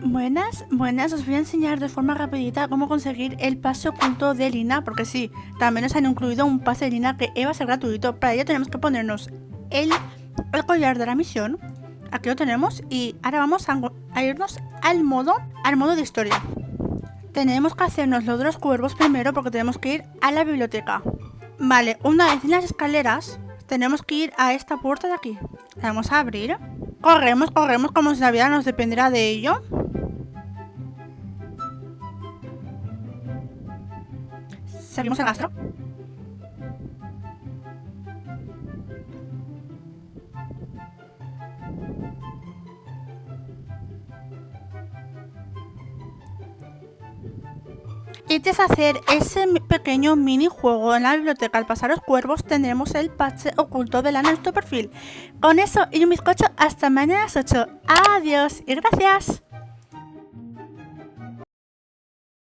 Buenas, os voy a enseñar de forma rapidita cómo conseguir el pase oculto de Lina, porque sí, también nos han incluido un pase de Lina que va a ser gratuito. Para ello tenemos que ponernos el collar de la misión, aquí lo tenemos, y ahora vamos a irnos al modo de historia. Tenemos que hacernos lo de los cuervos primero porque tenemos que ir a la biblioteca. Vale, una vez en las escaleras, tenemos que ir a esta puerta de aquí. La vamos a abrir. Corremos como si la vida nos dependiera de ello. Seguimos el rastro. Y tras hacer ese pequeño minijuego en la biblioteca al pasar los cuervos, tendremos el pase oculto de Lana en nuestro perfil. Con eso y un bizcocho, hasta mañana a las 8. Adiós y gracias.